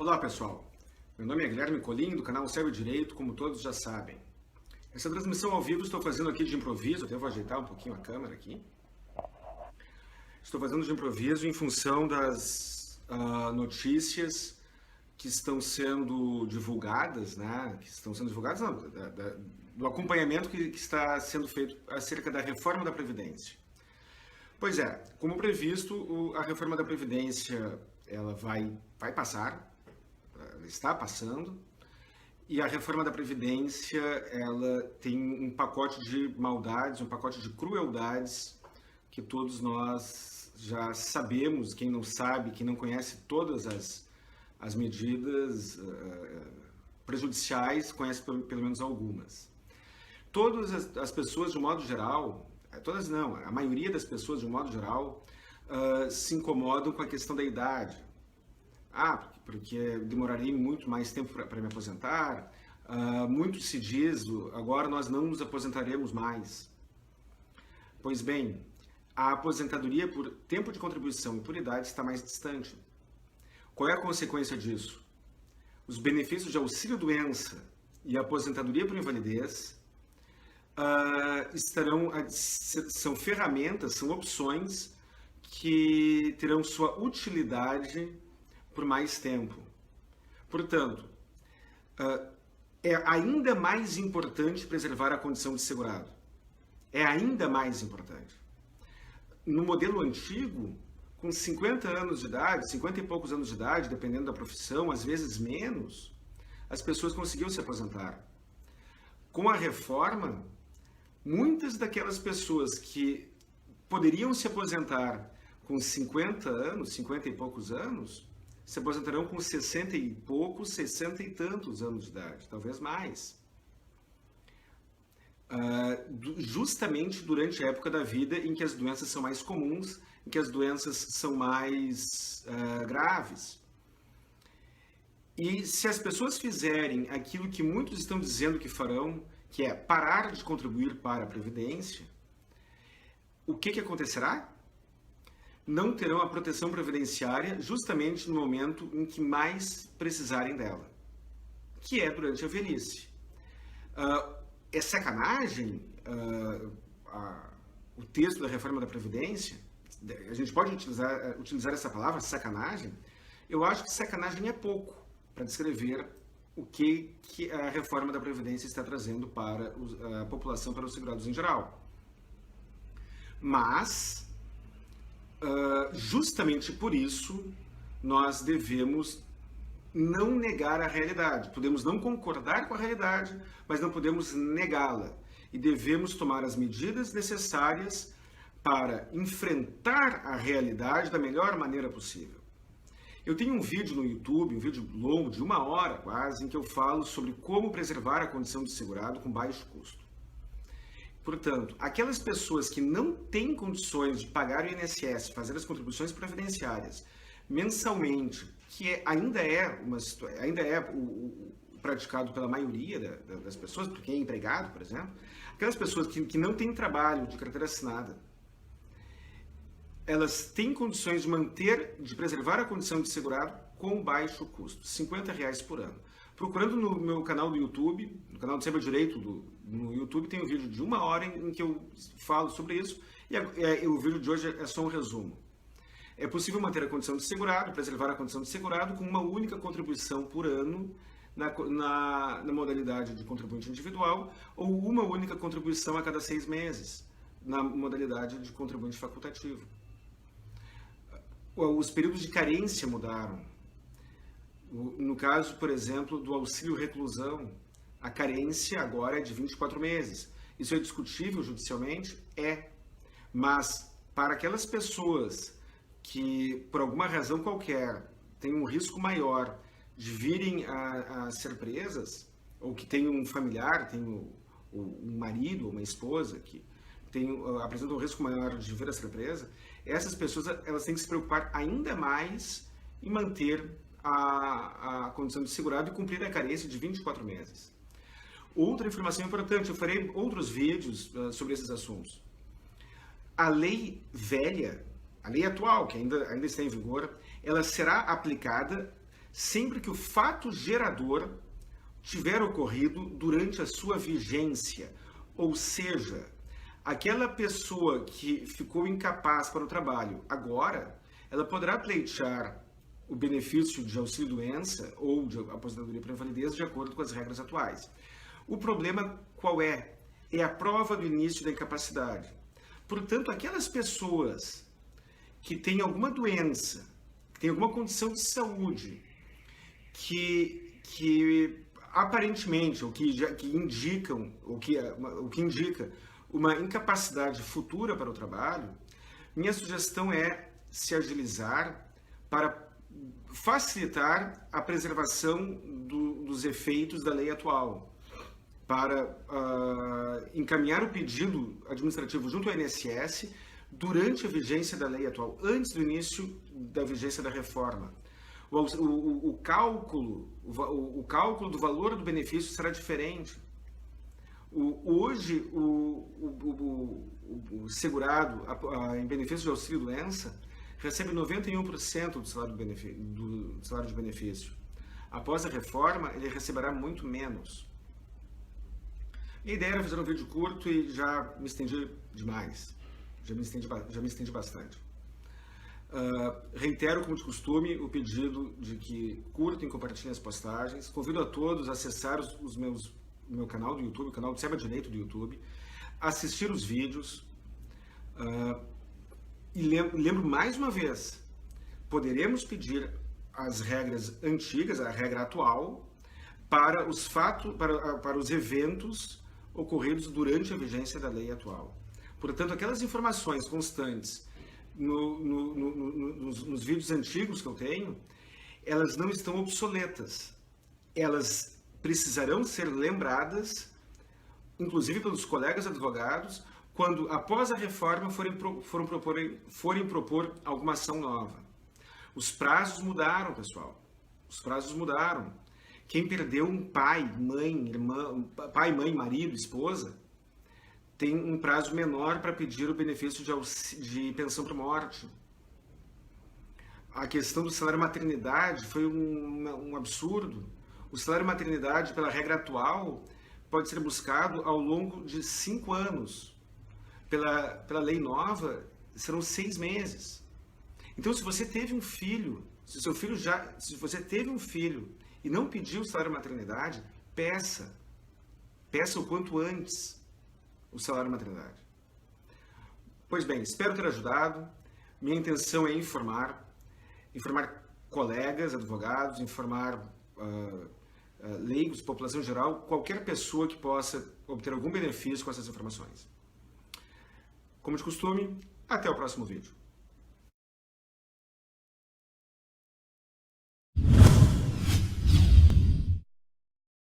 Olá pessoal, meu nome é Guilherme Colim do canal Céu e Direito, como todos já sabem. Essa transmissão ao vivo estou fazendo aqui de improviso, até vou ajeitar um pouquinho a câmera aqui. Estou fazendo de improviso em função das notícias que estão sendo divulgadas, né? Não, do acompanhamento que está sendo feito acerca da reforma da Previdência. Pois é, como previsto, a reforma da Previdência ela vai passar. Ela está passando, e a reforma da Previdência ela tem um pacote de maldades, um pacote de crueldades que todos nós já sabemos. Quem não sabe, quem não conhece todas as medidas prejudiciais, conhece pelo menos algumas. Todas as pessoas, de um modo geral, todas não, a maioria das pessoas, de um modo geral, se incomodam com a questão da idade. Porque demorarei muito mais tempo para me aposentar. Muito se diz, agora nós não nos aposentaremos mais. Pois bem, a aposentadoria por tempo de contribuição e por idade está mais distante. Qual é a consequência disso? Os benefícios de auxílio-doença e aposentadoria por invalidez são ferramentas, são opções que terão sua utilidade por mais tempo. Portanto, é ainda mais importante preservar a condição de segurado. É ainda mais importante. No modelo antigo, com 50 anos de idade, 50 e poucos anos de idade, dependendo da profissão, às vezes menos, as pessoas conseguiam se aposentar. Com a reforma, muitas daquelas pessoas que poderiam se aposentar com 50 anos, 50 e poucos anos, se aposentarão com 60 e poucos, 60 e tantos anos de idade, talvez mais. Justamente durante a época da vida em que as doenças são mais comuns, em que as doenças são mais graves. E se as pessoas fizerem aquilo que muitos estão dizendo que farão, que é parar de contribuir para a Previdência, o que acontecerá? Não terão a proteção previdenciária justamente no momento em que mais precisarem dela, que é durante a velhice. É sacanagem o texto da reforma da Previdência? A gente pode utilizar essa palavra, sacanagem? Eu acho que sacanagem é pouco para descrever o que a reforma da Previdência está trazendo para a população, para os segurados em geral. Mas justamente por isso, nós devemos não negar a realidade. Podemos não concordar com a realidade, mas não podemos negá-la. E devemos tomar as medidas necessárias para enfrentar a realidade da melhor maneira possível. Eu tenho um vídeo no YouTube, um vídeo longo, de 1 hora quase, em que eu falo sobre como preservar a condição de segurado com baixo custo. Portanto, aquelas pessoas que não têm condições de pagar o INSS, fazer as contribuições previdenciárias mensalmente, que ainda é praticado pela maioria das pessoas, porque quem é empregado, por exemplo, aquelas pessoas que não têm trabalho de carteira assinada, elas têm condições de preservar a condição de segurado com baixo custo, R$50 por ano. Procurando no meu canal do YouTube, no canal do Céu e Direito no YouTube, tem um vídeo de 1 hora em que eu falo sobre isso, e o vídeo de hoje é só um resumo. É possível manter a condição de segurado, preservar a condição de segurado com uma única contribuição por ano na modalidade de contribuinte individual, ou uma única contribuição a cada 6 meses na modalidade de contribuinte facultativo. Os períodos de carência mudaram. No caso, por exemplo, do auxílio reclusão, a carência agora é de 24 meses. Isso é discutível judicialmente? É. Mas para aquelas pessoas que, por alguma razão qualquer, têm um risco maior de virem a ser presas, ou que tem um familiar, tem um marido ou uma esposa que apresenta um risco maior de vir a ser presa, essas pessoas elas têm que se preocupar ainda mais em manter a condição de segurado e cumprir a carência de 24 meses. Outra informação importante, eu farei outros vídeos sobre esses assuntos. A lei velha, a lei atual, que ainda está em vigor, ela será aplicada sempre que o fato gerador tiver ocorrido durante a sua vigência. Ou seja, aquela pessoa que ficou incapaz para o trabalho, agora, ela poderá pleitear o benefício de auxílio-doença ou de aposentadoria por invalidez de acordo com as regras atuais. O problema qual é? É a prova do início da incapacidade. Portanto, aquelas pessoas que têm alguma doença, que têm alguma condição de saúde, que aparentemente, o que indicam, o que indica uma incapacidade futura para o trabalho, minha sugestão é se agilizar para facilitar a preservação dos efeitos da lei atual, para encaminhar o pedido administrativo junto ao INSS durante a vigência da lei atual, antes do início da vigência da reforma. O cálculo do valor do benefício será diferente. Hoje, o segurado em benefício de auxílio-doença recebe 91% do salário de benefício. Após a reforma, ele receberá muito menos. Minha ideia era fazer um vídeo curto e já me estendi demais. Já me estendi bastante. Reitero, como de costume, o pedido de que curtem e compartilhem as postagens. Convido a todos a acessar o meu canal do YouTube, o canal do Saiba Direito do YouTube, assistir os vídeos. E lembro mais uma vez, poderemos pedir as regras antigas, a regra atual, para os eventos ocorridos durante a vigência da lei atual. Portanto, aquelas informações constantes nos vídeos antigos que eu tenho, elas não estão obsoletas. Elas precisarão ser lembradas, inclusive pelos colegas advogados, quando, após a reforma, forem propor alguma ação nova. Os prazos mudaram, pessoal. Os prazos mudaram. Quem perdeu um pai, mãe, marido, esposa, tem um prazo menor para pedir o benefício de pensão por morte. A questão do salário maternidade foi um absurdo. O salário maternidade, pela regra atual, pode ser buscado ao longo de 5 anos. Pela lei nova, serão 6 meses. Então, se você teve um filho, se você teve um filho e não pediu o salário maternidade, peça o quanto antes o salário maternidade. Pois bem, espero ter ajudado. Minha intenção é informar colegas, advogados, informar leigos, população em geral, qualquer pessoa que possa obter algum benefício com essas informações. Como de costume, até o próximo vídeo.